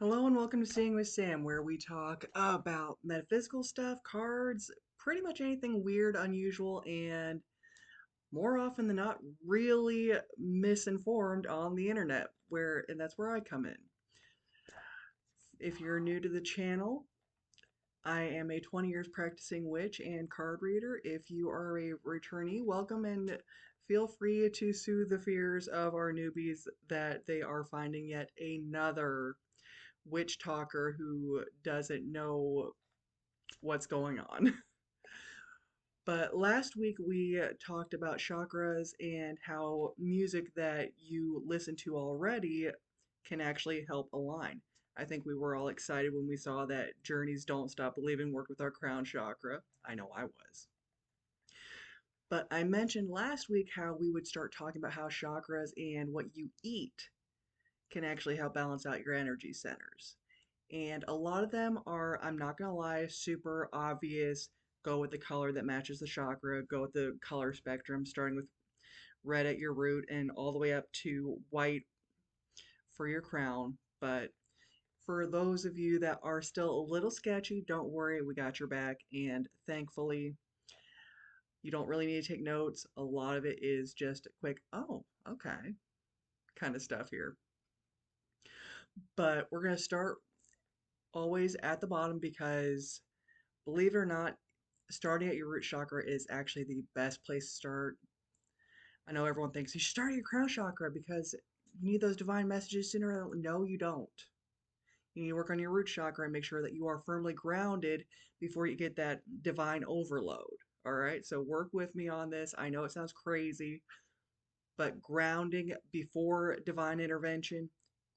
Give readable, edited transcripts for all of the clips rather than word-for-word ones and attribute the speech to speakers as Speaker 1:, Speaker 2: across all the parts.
Speaker 1: Hello and welcome to Seeing with Sam, where we talk about metaphysical stuff, cards, pretty much anything weird, unusual, and more often than not, really misinformed on the internet. And that's where I come in. If you're new to the channel, I am a 20 years practicing witch and card reader. If you are a returnee, welcome and feel free to soothe the fears of our newbies that they are finding yet another witch talker who doesn't know what's going on. But last week we talked about chakras and how music that you listen to already can actually help align. I think we were all excited when we saw that Journey's Don't Stop Believing worked with our crown chakra. I know I was. But I mentioned last week how we would start talking about how chakras and what you eat can actually help balance out your energy centers. And a lot of them are, I'm not going to lie, super obvious. Go with the color that matches the chakra, go with the color spectrum, starting with red at your root and all the way up to white for your crown. But for those of you that are still a little sketchy, don't worry, we got your back. And thankfully, you don't really need to take notes. A lot of it is just a quick, oh, okay, kind of stuff here. But we're going to start always at the bottom because, believe it or not, starting at your root chakra is actually the best place to start. I know everyone thinks you should start at your crown chakra because you need those divine messages sooner. No, you don't. You need to work on your root chakra and make sure that you are firmly grounded before you get that divine overload. All right, so work with me on this. I know it sounds crazy, but grounding before divine intervention,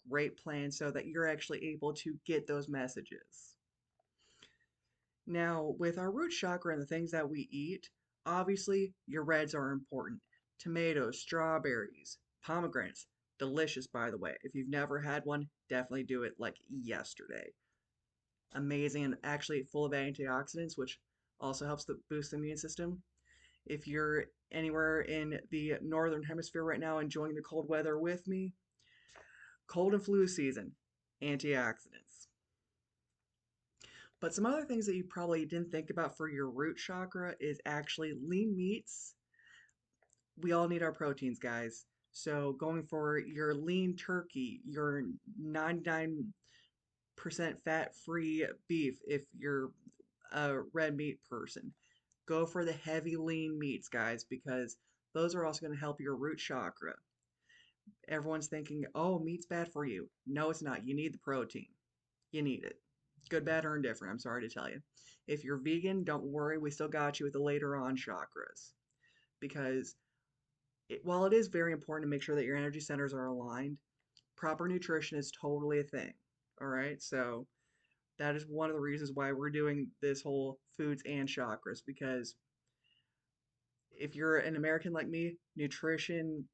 Speaker 1: great plan so that you're actually able to get those messages. Now, with our root chakra and the things that we eat, obviously your reds are important. Tomatoes, strawberries, pomegranates, delicious by the way. If you've never had one, definitely do it like yesterday. Amazing and actually full of antioxidants, which also helps to boost the immune system. If you're anywhere in the northern hemisphere right now enjoying the cold weather with me, cold and flu season, antioxidants. But some other things that you probably didn't think about for your root chakra is actually lean meats. We all need our proteins, guys. So going for your lean turkey, your 99% fat-free beef if you're a red meat person. Go for the heavy lean meats, guys, because those are also going to help your root chakra. Everyone's thinking, oh, meat's bad for you. No, it's not. You need the protein. You need it. Good, bad, or indifferent, I'm sorry to tell you. If you're vegan, don't worry, we still got you with the later on chakras. Because while it is very important to make sure that your energy centers are aligned, proper nutrition is totally a thing. All right, so that is one of the reasons why we're doing this whole foods and chakras. Because if you're an American like me, nutrition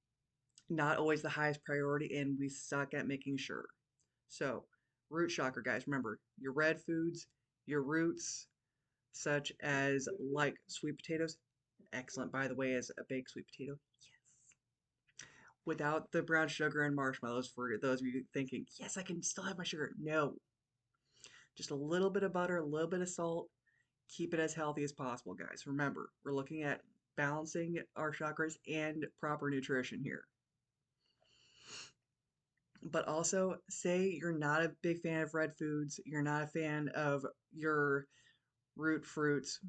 Speaker 1: not always the highest priority, and we suck at making sure. So, root chakra, guys, remember your red foods, your roots, such as like sweet potatoes, excellent by the way as a baked sweet potato. Yes. Without the brown sugar and marshmallows for those of you thinking, yes, I can still have my sugar. No. Just a little bit of butter, a little bit of salt. Keep it as healthy as possible, guys. Remember, we're looking at balancing our chakras and proper nutrition here. But also, say you're not a big fan of red foods, you're not a fan of your root fruits.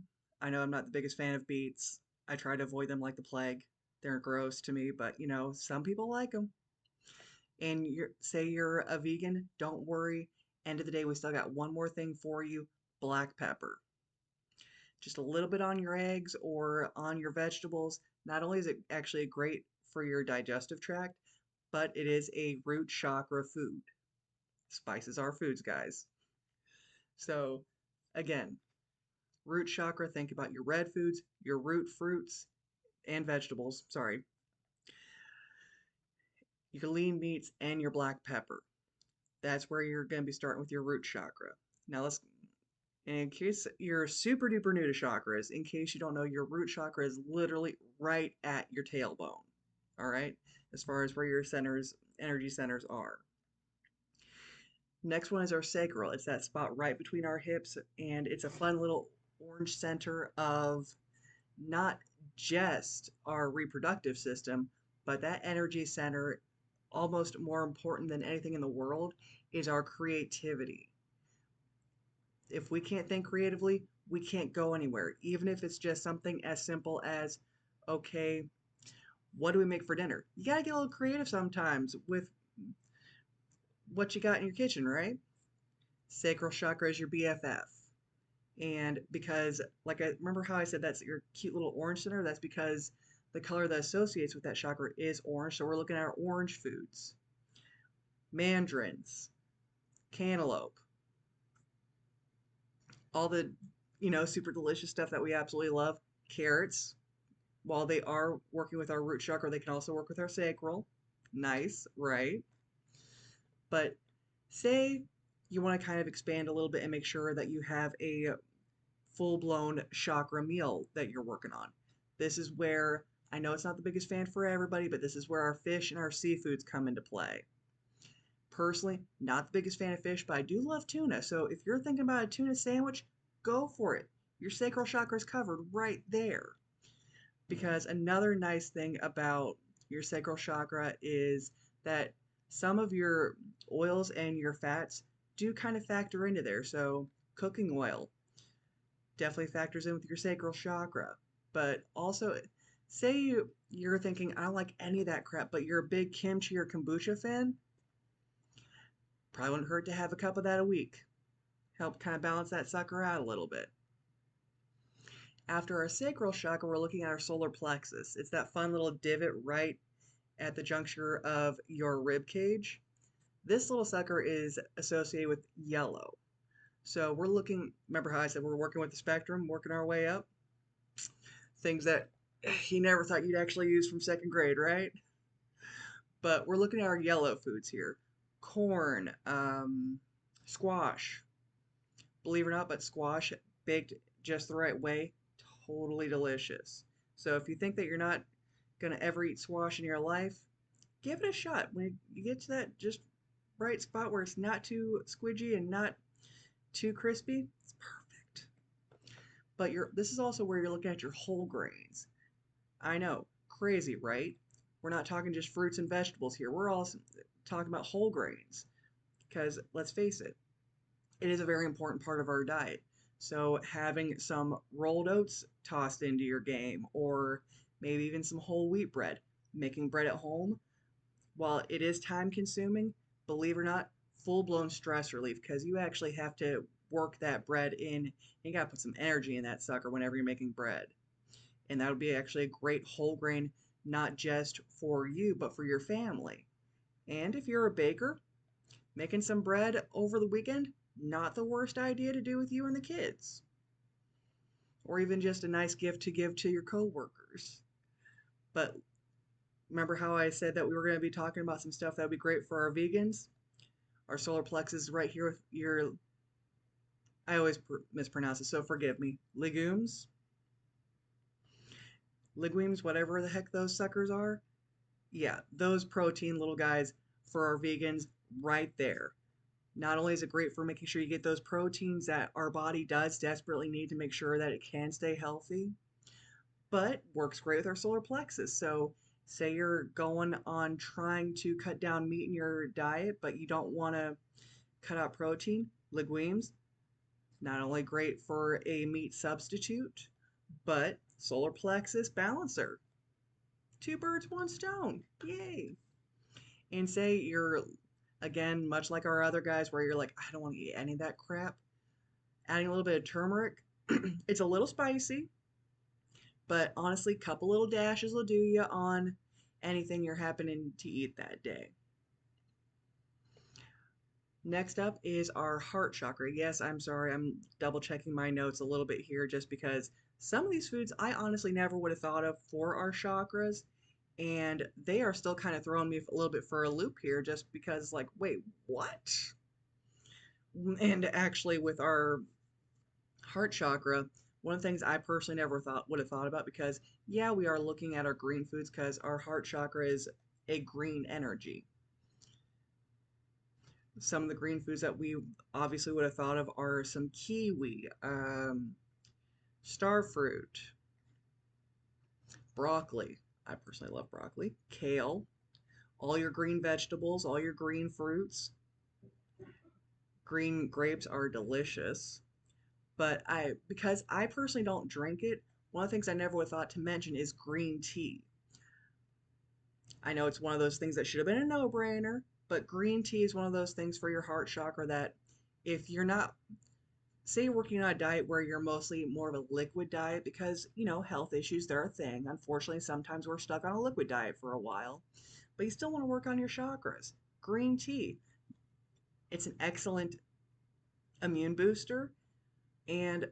Speaker 1: I know I'm not the biggest fan of beets. I try to avoid them like the plague. They're gross to me, but some people like them. And say you're a vegan, don't worry. End of the day, we still got one more thing for you, black pepper. Just a little bit on your eggs or on your vegetables. Not only is it actually great for your digestive tract, but it is a root chakra food. Spices are foods, guys. So, again, root chakra, think about your red foods, your root fruits and vegetables, sorry, your lean meats, and your black pepper. That's where you're going to be starting with your root chakra. Now, in case you're super duper new to chakras, in case you don't know, your root chakra is literally right at your tailbone. All right, as far as where your energy centers are. Next one is our sacral. It's that spot right between our hips, and it's a fun little orange center of not just our reproductive system, but that energy center, almost more important than anything in the world, is our creativity. If we can't think creatively, we can't go anywhere, even if it's just something as simple as, okay, what do we make for dinner? You gotta get a little creative sometimes with what you got in your kitchen, right? Sacral chakra is your BFF. And because, like, I remember how I said that's your cute little orange center, that's because the color that associates with that chakra is orange. So we're looking at our orange foods, mandarins, cantaloupe, all the, super delicious stuff that we absolutely love. Carrots, while they are working with our root chakra, they can also work with our sacral. Nice, right? But say you want to kind of expand a little bit and make sure that you have a full blown chakra meal that you're working on. This is where I know it's not the biggest fan for everybody, but this is where our fish and our seafoods come into play. Personally, not the biggest fan of fish, but I do love tuna. So if you're thinking about a tuna sandwich, go for it. Your sacral chakra is covered right there. Because another nice thing about your sacral chakra is that some of your oils and your fats do kind of factor into there. So cooking oil definitely factors in with your sacral chakra. But also, say you're thinking, I don't like any of that crap, but you're a big kimchi or kombucha fan, probably wouldn't hurt to have a cup of that a week. Help kind of balance that sucker out a little bit. After our sacral chakra, we're looking at our solar plexus. It's that fun little divot right at the juncture of your rib cage. This little sucker is associated with yellow. So we're looking, remember how I said we're working with the spectrum, working our way up? Things that you never thought you'd actually use from second grade, right? But we're looking at our yellow foods here. Corn, squash. Believe it or not, but squash baked just the right way, totally delicious. So if you think that you're not going to ever eat squash in your life, give it a shot. When you get to that just right spot where it's not too squidgy and not too crispy, it's perfect. But this is also where you're looking at your whole grains. I know, crazy, right? We're not talking just fruits and vegetables here. We're also talking about whole grains. Because let's face it, it is a very important part of our diet. So having some rolled oats tossed into your game, or maybe even some whole wheat bread, making bread at home, while it is time consuming, believe it or not, full blown stress relief because you actually have to work that bread in. You got to put some energy in that sucker whenever you're making bread. And that would be actually a great whole grain, not just for you, but for your family. And if you're a baker, making some bread over the weekend, not the worst idea to do with you and the kids. Or even just a nice gift to give to your coworkers. But remember how I said that we were going to be talking about some stuff that would be great for our vegans? Our solar plexus is right here with your, I always mispronounce it, so forgive me. Legumes? Legumes, whatever the heck those suckers are. Yeah, those protein little guys for our vegans right there. Not only is it great for making sure you get those proteins that our body does desperately need to make sure that it can stay healthy, but works great with our solar plexus. So, say you're going on trying to cut down meat in your diet, but you don't want to cut out protein, legumes, not only great for a meat substitute, but solar plexus balancer. Two birds, one stone. Yay. And say you're, again, much like our other guys, where you're like, I don't want to eat any of that crap. Adding a little bit of turmeric. It's a little spicy, but honestly, a couple little dashes will do you on anything you're happening to eat that day. Next up is our heart chakra. Yes, I'm sorry, I'm double checking my notes a little bit here just because some of these foods I honestly never would have thought of for our chakras, and they are still kind of throwing me a little bit for a loop here just because, like, wait, what? And actually, with our heart chakra, one of the things I personally never thought would have thought about because yeah, we are looking at our green foods because our heart chakra is a green energy. Some of the green foods that we obviously would have thought of are some kiwi, star fruit, broccoli. I personally love broccoli, kale, all your green vegetables, all your green fruits. Green grapes are delicious, but because I personally don't drink it, one of the things I never would have thought to mention is green tea. I know it's one of those things that should have been a no-brainer, but green tea is one of those things for your heart chakra that if you're not, say you're working on a diet where you're mostly more of a liquid diet because, health issues, they're a thing. Unfortunately, sometimes we're stuck on a liquid diet for a while, but you still want to work on your chakras. Green tea, it's an excellent immune booster, and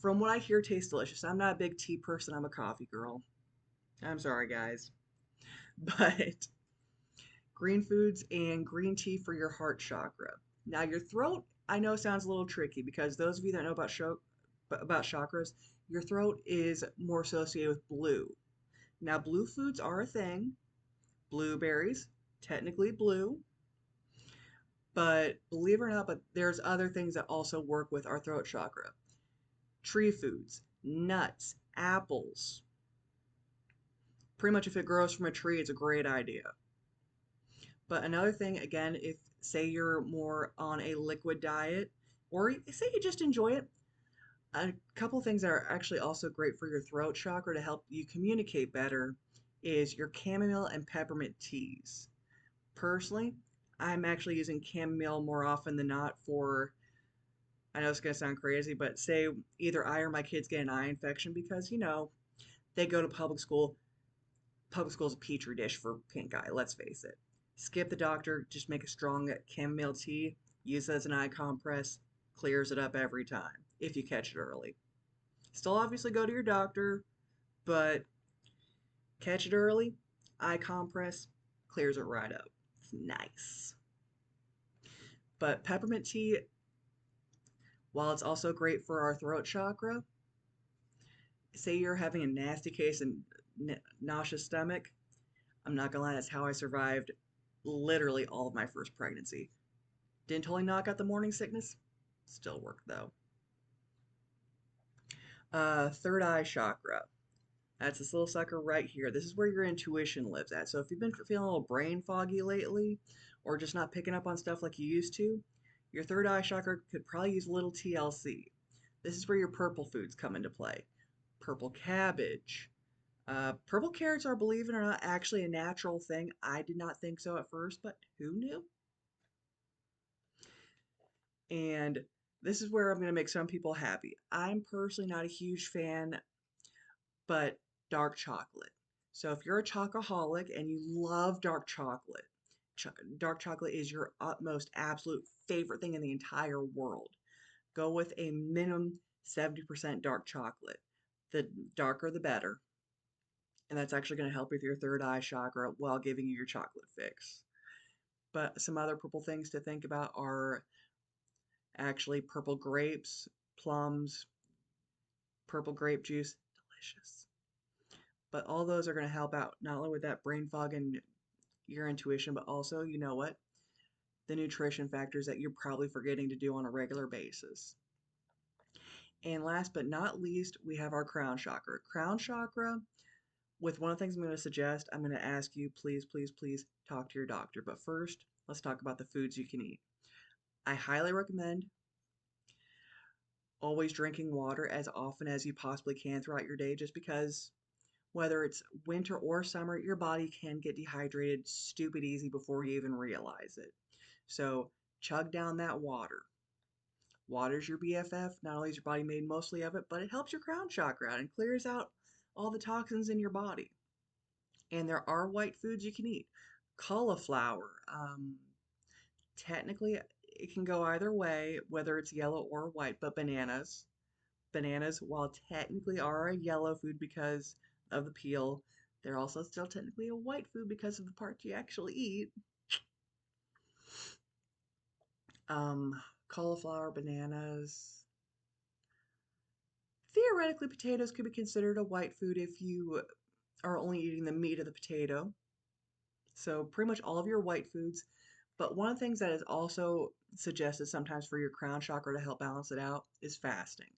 Speaker 1: from what I hear, tastes delicious. I'm not a big tea person, I'm a coffee girl. I'm sorry, guys. But green foods and green tea for your heart chakra. Now, your throat, I know sounds a little tricky because those of you that know about chakras, your throat is more associated with blue. Now, blue foods are a thing. Blueberries, technically blue, but believe it or not, but there's other things that also work with our throat chakra. Tree foods, nuts, apples. Pretty much if it grows from a tree, it's a great idea. But another thing, again, if say you're more on a liquid diet, or say you just enjoy it, a couple things that are actually also great for your throat chakra to help you communicate better is your chamomile and peppermint teas. Personally, I'm actually using chamomile more often than not for, I know it's going to sound crazy, but say either I or my kids get an eye infection because, they go to public school. Public school's a petri dish for pink eye, let's face it. Skip the doctor, just make a strong chamomile tea, use it as an eye compress, clears it up every time if you catch it early. Still obviously go to your doctor, but catch it early, eye compress, clears it right up. It's nice. But peppermint tea, while it's also great for our throat chakra, say you're having a nasty case and nauseous stomach, I'm not gonna lie, that's how I survived literally all of my first pregnancy. Didn't totally knock out the morning sickness, still worked though. Third eye chakra. That's this little sucker right here. This is where your intuition lives at. So if you've been feeling a little brain foggy lately, or just not picking up on stuff like you used to, your third eye chakra could probably use a little TLC. This is where your purple foods come into play. Purple cabbage. Purple carrots are, believe it or not, actually a natural thing. I did not think so at first, but who knew? And this is where I'm going to make some people happy. I'm personally not a huge fan, but dark chocolate. So if you're a chocoholic and you love dark chocolate, dark chocolate is your utmost absolute favorite thing in the entire world. Go with a minimum 70% dark chocolate. The darker the better. And that's actually going to help with your third eye chakra while giving you your chocolate fix. But some other purple things to think about are actually purple grapes, plums, purple grape juice, delicious. But all those are going to help out not only with that brain fog and your intuition, but also, you know what? The nutrition factors that you're probably forgetting to do on a regular basis. And last but not least, we have our crown chakra. Crown chakra, with one of the things I'm going to suggest, I'm going to ask you, please, please, please talk to your doctor. But first, let's talk about the foods you can eat. I highly recommend always drinking water as often as you possibly can throughout your day, just because whether it's winter or summer, your body can get dehydrated stupid easy before you even realize it. So chug down that water. Water's your BFF. Not only is your body made mostly of it, but it helps your crown chakra out and clears out all the toxins in your body. And there are white foods you can eat. Cauliflower. Technically, it can go either way, whether it's yellow or white, but bananas. Bananas, while technically are a yellow food because of the peel, they're also still technically a white food because of the part you actually eat. Cauliflower, bananas. Theoretically, potatoes could be considered a white food if you are only eating the meat of the potato. So pretty much all of your white foods, But one of the things that is also suggested sometimes for your crown chakra to help balance it out is fasting.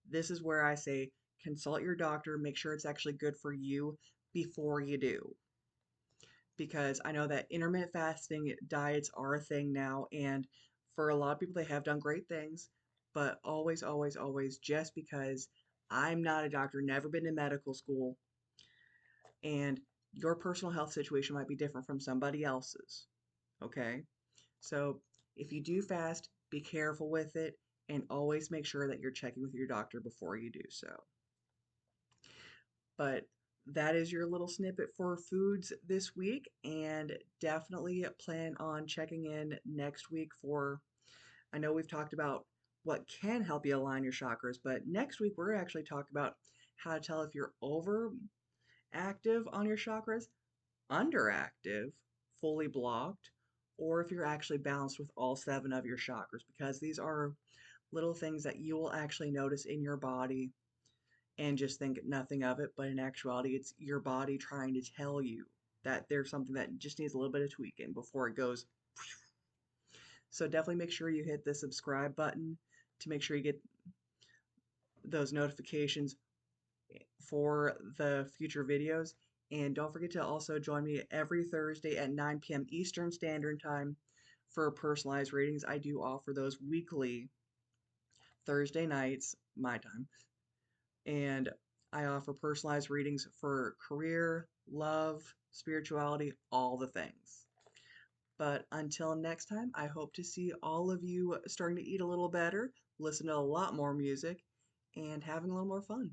Speaker 1: This is where I say consult your doctor, make sure it's actually good for you before you do. Because I know that intermittent fasting diets are a thing now, and for a lot of people, they have done great things. But always, always, always, just because I'm not a doctor, never been in medical school, and your personal health situation might be different from somebody else's. Okay? So if you do fast, be careful with it and always make sure that you're checking with your doctor before you do so. But that is your little snippet for foods this week, and definitely plan on checking in next week for. I know we've talked about what can help you align your chakras, but next week we're actually talking about how to tell if you're overactive on your chakras, underactive, fully blocked, or if you're actually balanced with all seven of your chakras, because these are little things that you will actually notice in your body and just think nothing of it, but in actuality, it's your body trying to tell you that there's something that just needs a little bit of tweaking before it goes. So definitely make sure you hit the subscribe button to make sure you get those notifications for the future videos. And don't forget to also join me every Thursday at 9 p.m. Eastern Standard Time for personalized readings. I do offer those weekly Thursday nights, my time. And I offer personalized readings for career, love, spirituality, all the things. But until next time, I hope to see all of you starting to eat a little better, listen to a lot more music, and having a little more fun.